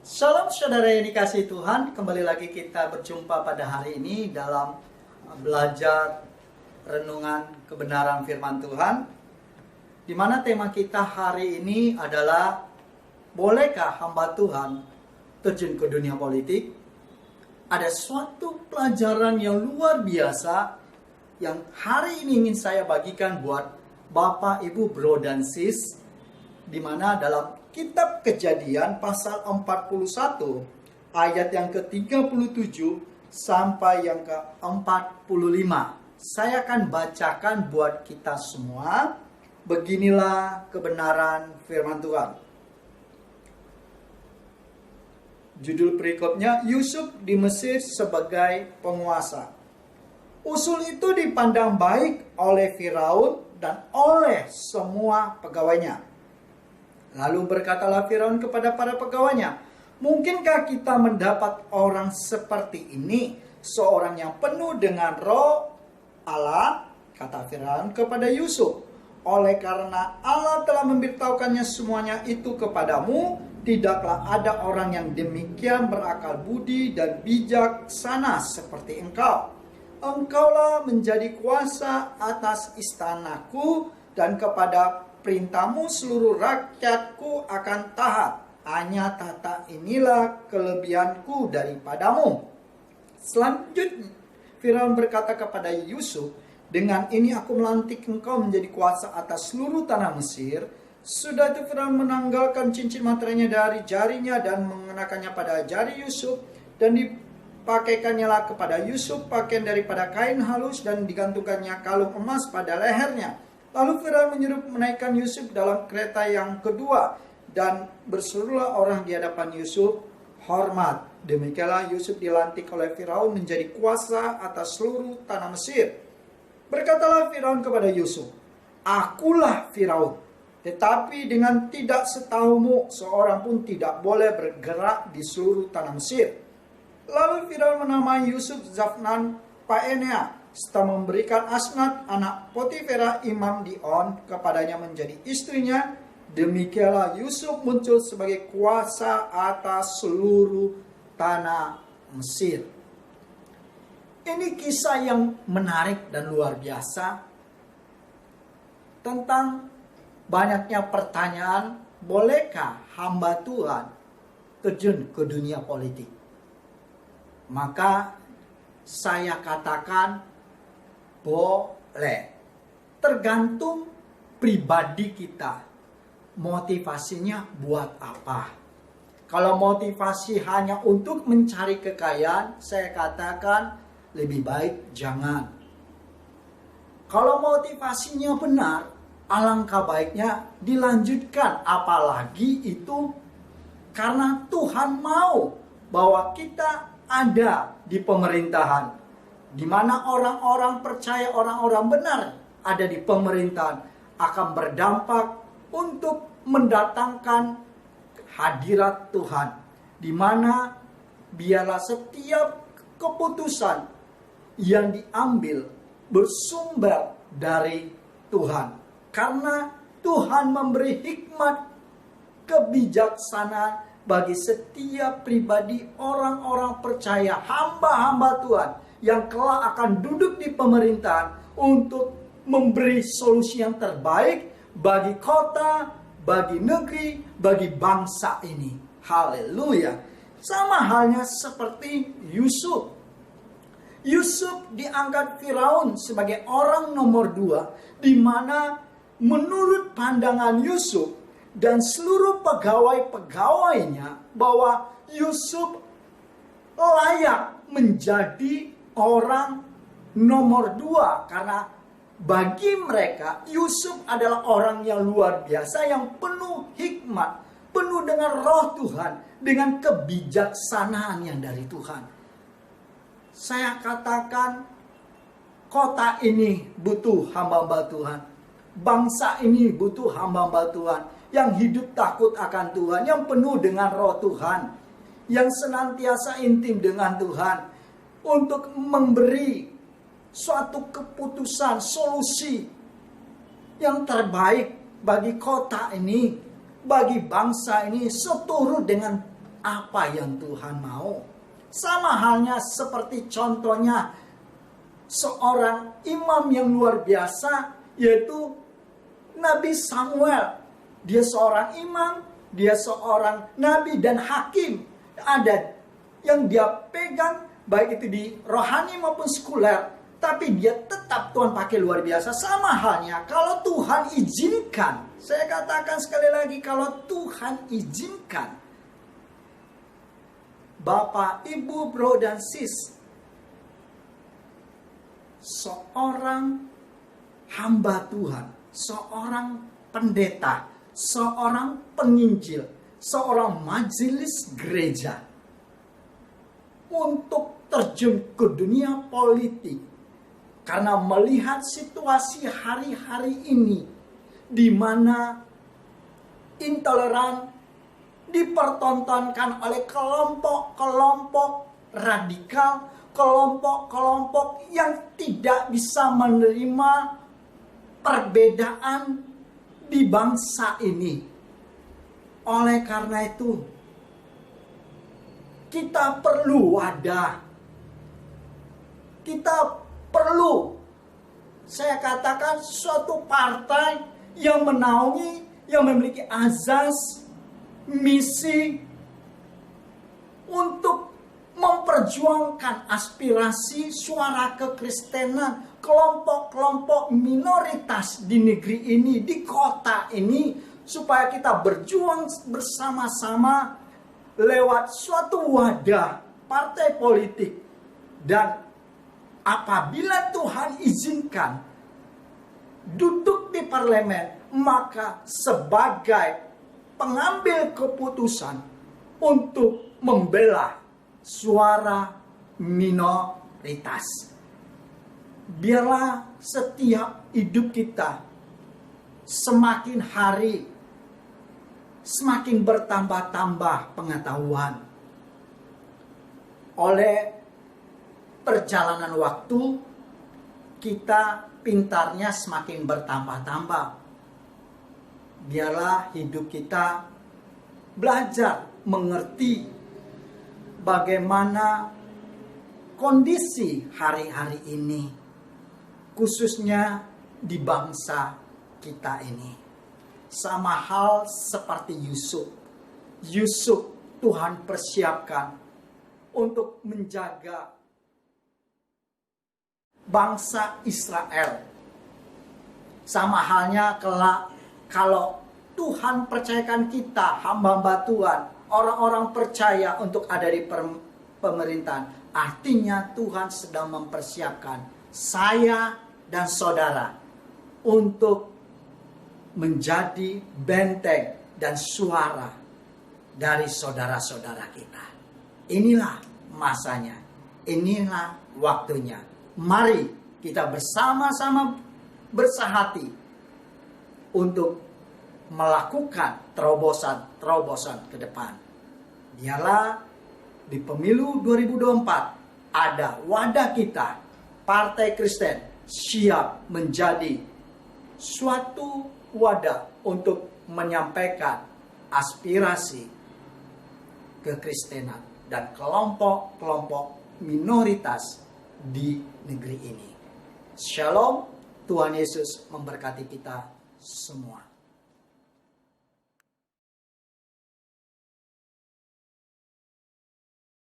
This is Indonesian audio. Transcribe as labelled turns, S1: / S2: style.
S1: Shalom saudara yang dikasihi Tuhan, kembali lagi kita berjumpa pada hari ini dalam belajar renungan kebenaran firman Tuhan, di mana tema kita hari ini adalah bolehkah hamba Tuhan terjun ke dunia politik? Ada suatu pelajaran yang luar biasa yang hari ini ingin saya bagikan buat Bapak, Ibu, Bro, dan Sis, di mana dalam Kitab Kejadian pasal 41 ayat yang ke-37 sampai yang ke-45. Saya akan bacakan buat kita semua. Beginilah kebenaran firman Tuhan. Judul berikutnya, Yusuf di Mesir sebagai penguasa. Usul itu dipandang baik oleh Firaun dan oleh semua pegawainya. Lalu berkatalah Firaun kepada para pegawainya, mungkinkah kita mendapat orang seperti ini, seorang yang penuh dengan roh Allah? Kata Firaun kepada Yusuf, oleh karena Allah telah memberitahukannya semuanya itu kepadamu, tidaklah ada orang yang demikian berakal budi dan bijaksana seperti engkau. Engkaulah menjadi kuasa atas istanaku, dan kepada perintahmu seluruh rakyatku akan taat. Hanya tata inilah kelebihanku daripadamu. Selanjutnya Firaun berkata kepada Yusuf, dengan ini aku melantik engkau menjadi kuasa atas seluruh tanah Mesir. Sudah itu Firaun menanggalkan cincin materainya dari jarinya dan mengenakannya pada jari Yusuf, dan dipakaikannya lah kepada Yusuf pakaian daripada kain halus, dan digantungkannya kalung emas pada lehernya. Lalu Firaun menyuruh menaikkan Yusuf dalam kereta yang kedua, dan berseluruhlah orang di hadapan Yusuf hormat. Demikianlah Yusuf dilantik oleh Firaun menjadi kuasa atas seluruh tanah Mesir. Berkatalah Firaun kepada Yusuf, akulah Firaun, tetapi dengan tidak setahumu seorang pun tidak boleh bergerak di seluruh tanah Mesir. Lalu Firaun menamai Yusuf Zafnan Paenea, setelah memberikan Asnat anak Potifera imam di On kepadanya menjadi istrinya. Demikianlah Yusuf muncul sebagai kuasa atas seluruh tanah Mesir. Ini kisah yang menarik dan luar biasa tentang banyaknya pertanyaan, bolehkah hamba Tuhan terjun ke dunia politik? Maka saya katakan boleh. Tergantung pribadi kita. Motivasinya buat apa? Kalau motivasi hanya untuk mencari kekayaan, saya katakan lebih baik jangan. Kalau motivasinya benar, alangkah baiknya dilanjutkan. Apalagi itu karena Tuhan mau bahwa kita ada di pemerintahan, di mana orang-orang percaya, orang-orang benar ada di pemerintahan, akan berdampak untuk mendatangkan hadirat Tuhan, di mana biarlah setiap keputusan yang diambil bersumber dari Tuhan, karena Tuhan memberi hikmat kebijaksanaan bagi setiap pribadi, orang-orang percaya, hamba-hamba Tuhan yang kelak akan duduk di pemerintahan untuk memberi solusi yang terbaik bagi kota, bagi negeri, bagi bangsa ini. Haleluya. Sama halnya seperti Yusuf. Yusuf diangkat Firaun sebagai orang nomor 2, di mana menurut pandangan Yusuf dan seluruh pegawai-pegawainya bahwa Yusuf layak menjadi orang nomor 2, karena bagi mereka Yusuf adalah orang yang luar biasa, yang penuh hikmat, penuh dengan roh Tuhan, dengan kebijaksanaan yang dari Tuhan. Saya katakan kota ini butuh hamba-hamba Tuhan, bangsa ini butuh hamba-hamba Tuhan yang hidup takut akan Tuhan, yang penuh dengan roh Tuhan, yang senantiasa intim dengan Tuhan, untuk memberi suatu keputusan, solusi yang terbaik bagi kota ini, bagi bangsa ini, seturut dengan apa yang Tuhan mau. Sama halnya seperti contohnya seorang imam yang luar biasa, yaitu Nabi Samuel. Dia seorang imam, dia seorang nabi dan hakim. Ada yang dia pegang, baik itu di rohani maupun sekuler. Tapi dia tetap Tuhan pakai luar biasa. Sama halnya kalau Tuhan izinkan. Saya katakan sekali lagi, kalau Tuhan izinkan. Bapak, Ibu, Bro, dan Sis. Seorang hamba Tuhan. Seorang pendeta. Seorang penginjil. Seorang majelis gereja. Untuk terjun ke dunia politik. Karena melihat situasi hari-hari ini, di mana intoleran dipertontonkan oleh kelompok-kelompok radikal, kelompok-kelompok yang tidak bisa menerima perbedaan di bangsa ini. Oleh karena itu, kita perlu wadah. Kita perlu, saya katakan, suatu partai yang menaungi, yang memiliki azas, misi untuk memperjuangkan aspirasi suara kekristenan kelompok-kelompok minoritas di negeri ini, di kota ini, supaya kita berjuang bersama-sama lewat suatu wadah partai politik. Dan apabila Tuhan izinkan duduk di parlemen, maka sebagai pengambil keputusan untuk membela suara minoritas. Biarlah setiap hidup kita semakin hari semakin bertambah-tambah pengetahuan. Oleh perjalanan waktu, kita pintarnya semakin bertambah-tambah. Biarlah hidup kita belajar mengerti bagaimana kondisi hari-hari ini, khususnya di bangsa kita ini. Sama hal seperti Yusuf. Yusuf Tuhan persiapkan untuk menjaga bangsa Israel. Sama halnya kelak kalau Tuhan percayakan kita, hamba-hamba Tuhan, orang-orang percaya untuk ada di pemerintahan. Artinya Tuhan sedang mempersiapkan saya dan saudara untuk menjadi benteng dan suara dari saudara-saudara kita. Inilah masanya, inilah waktunya. Mari kita bersama-sama bersahati untuk melakukan terobosan-terobosan ke depan. Biarlah di pemilu 2024 ada wadah kita, Partai Kristen, siap menjadi suatu wadah untuk menyampaikan aspirasi kekristenan dan kelompok-kelompok minoritas di negeri ini. Shalom, Tuhan Yesus memberkati kita semua.